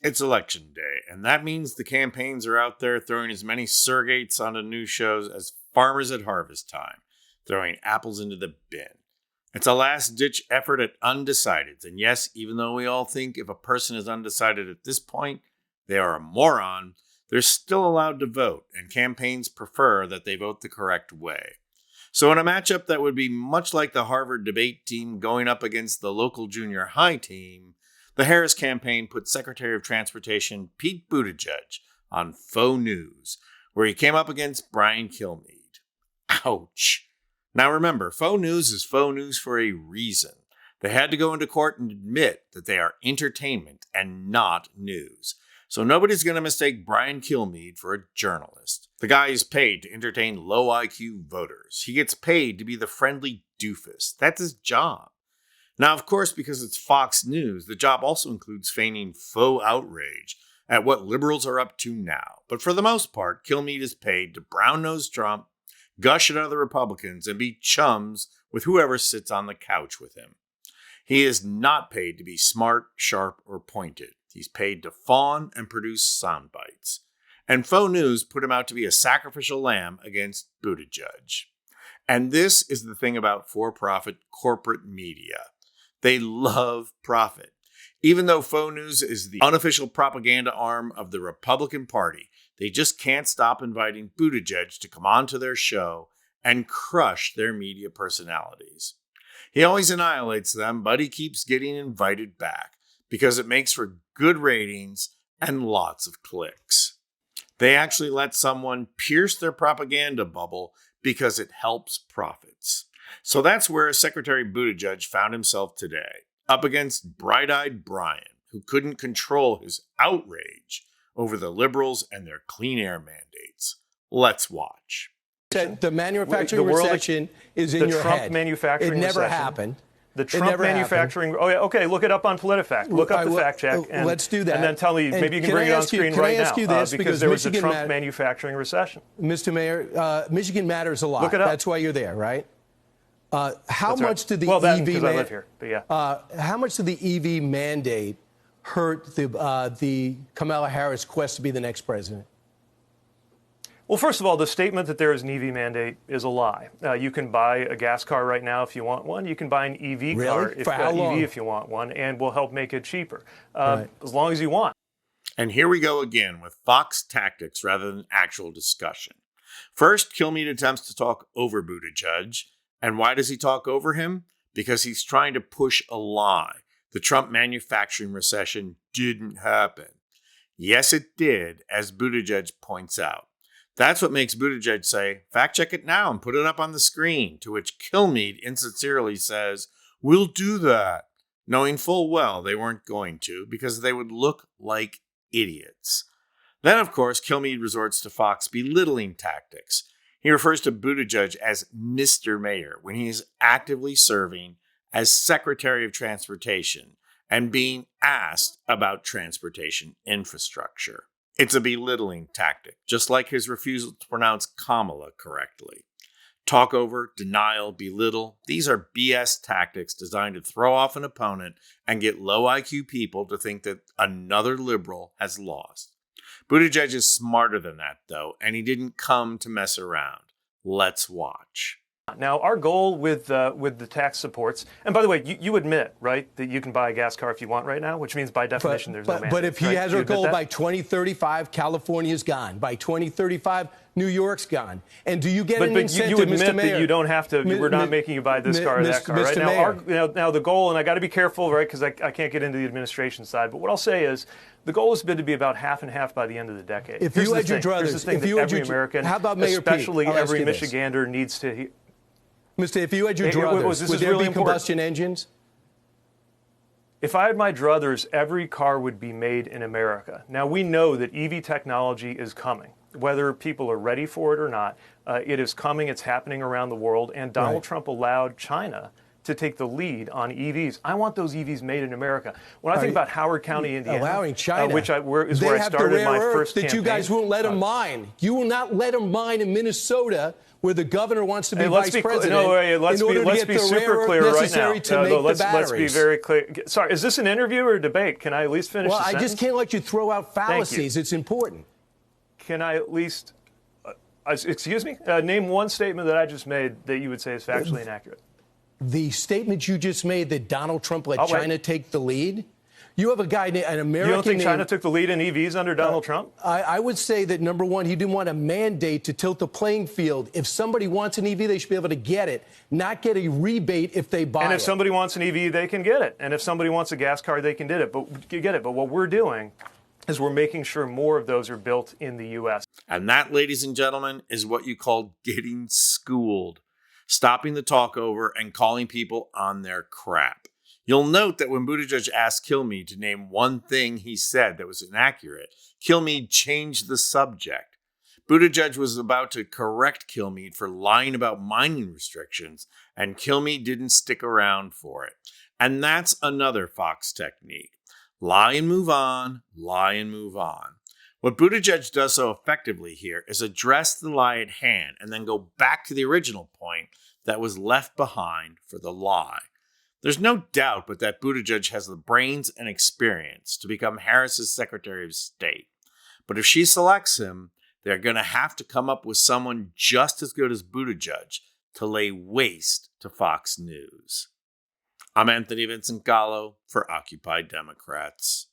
It's election day, and that means the campaigns are out there throwing as many surrogates onto news shows as farmers at harvest time, throwing apples into the bin. It's a last-ditch effort at undecideds, and yes, even though we all think if a person is undecided at this point, they are a moron, they're still allowed to vote, and campaigns prefer that they vote the correct way. So in a matchup that would be much like the Harvard debate team going up against the local junior high team, the Harris campaign put Secretary of Transportation Pete Buttigieg on faux news, where he came up against Brian Kilmeade. Ouch. Now remember, faux news is faux news for a reason. They had to go into court and admit that they are entertainment and not news. So nobody's going to mistake Brian Kilmeade for a journalist. The guy is paid to entertain low IQ voters. He gets paid to be the friendly doofus. That's his job. Now, of course, because it's Fox News, the job also includes feigning faux outrage at what liberals are up to now. But for the most part, Kilmeade is paid to brown-nose Trump, gush at other Republicans, and be chums with whoever sits on the couch with him. He is not paid to be smart, sharp, or pointed. He's paid to fawn and produce sound bites. And faux news put him out to be a sacrificial lamb against Buttigieg. And this is the thing about for-profit corporate media. They love profit. Even though faux news is the unofficial propaganda arm of the Republican Party, they just can't stop inviting Buttigieg to come on to their show and crush their media personalities. He always annihilates them, but he keeps getting invited back because it makes for good ratings and lots of clicks. They actually let someone pierce their propaganda bubble because it helps profits. So that's where Secretary Buttigieg found himself today, up against bright-eyed Brian, who couldn't control his outrage over the liberals and their clean air mandates. Let's watch. The manufacturing recession is in your head. The Trump manufacturing recession. It never happened. The Trump manufacturing. Oh, yeah, okay, look it up on PolitiFact. Look up the fact check. And, let's do that. And then tell me, maybe you can bring it on screen right now. Can I ask you this? Because there was a Trump manufacturing recession. Mr. Mayor, Michigan matters a lot. Look it up. That's why you're there, right? How much did the EV because I live here, but yeah. How much did the EV mandate hurt the Kamala Harris quest to be the next president? Well, first of all, the statement that there is an EV mandate is a lie. You can buy a gas car right now if you want one. You can buy an EV car if you want one, and we'll help make it cheaper, as long as you want. And here we go again with Fox tactics rather than actual discussion. First, Kilmeade attempts to talk over Buttigieg. And why does he talk over him? Because he's trying to push a lie. The Trump manufacturing recession didn't happen. Yes, it did, as Buttigieg points out. That's what makes Buttigieg say, fact check it now and put it up on the screen, to which Kilmeade insincerely says, we'll do that, knowing full well they weren't going to because they would look like idiots. Then, of course, Kilmeade resorts to Fox belittling tactics. He refers to Buttigieg as Mr. Mayor when he is actively serving as Secretary of Transportation and being asked about transportation infrastructure. It's a belittling tactic, just like his refusal to pronounce Kamala correctly. Talk over, denial, belittle, these are BS tactics designed to throw off an opponent and get low IQ people to think that another liberal has lost. Buttigieg is smarter than that, though, and he didn't come to mess around. Let's watch. Now, our goal with the tax supports, and by the way, you admit, right, that you can buy a gas car if you want right now, which means by definition there's no mandate. But if he has a goal by 2035, California's gone. By 2035, New York's gone. And do you get an incentive, you admit Mr. Mayor? that you don't have to, we're not making you buy this car or that car, right? Now, the goal, and I got to be careful, right, because I can't get into the administration side, but what I'll say is, the goal has been to be about half and half by the end of the decade. If you had your druthers, here's the thing that every American, especially every Michigander, needs to hear. Mr. If you had your druthers, would there be combustion engines? If I had my druthers, every car would be made in America. Now, we know that EV technology is coming. Whether people are ready for it or not, it is coming. It's happening around the world. And Donald Trump allowed China to take the lead on EVs. I want those EVs made in America. When I think about Howard County, Indiana, allowing China, which is where I started my first campaign. That you guys won't let them mine. You will not let them mine in Minnesota, where the governor wants to be vice president. Let's be super clear right now. Let's be very clear. Sorry, is this an interview or a debate? Can I at least finish the sentence? Well, I just can't let you throw out fallacies. It's important. Can I at least, excuse me, name one statement that I just made that you would say is factually inaccurate? The statement you just made that Donald Trump let China take the lead? You have a guy, an American. You don't think China took the lead in EVs under Donald Trump? I would say that, number one, he didn't want a mandate to tilt the playing field. If somebody wants an EV, they should be able to get it, not get a rebate if they buy it. And if somebody wants an EV, they can get it. And if somebody wants a gas car, they can get it. But what we're doing is we're making sure more of those are built in the U.S. And that, ladies and gentlemen, is what you call getting schooled. Stopping the talk over and calling people on their crap. You'll note that when Buttigieg asked Kilmeade to name one thing he said that was inaccurate, Kilmeade changed the subject. Buttigieg was about to correct Kilmeade for lying about mining restrictions, and Kilmeade didn't stick around for it. And that's another Fox technique. Lie and move on, lie and move on. What Buttigieg does so effectively here is address the lie at hand and then go back to the original point that was left behind for the lie. There's no doubt but that Buttigieg has the brains and experience to become Harris's Secretary of State. But if she selects him, they're going to have to come up with someone just as good as Buttigieg to lay waste to Fox News. I'm Anthony Vincent Gallo for Occupy Democrats.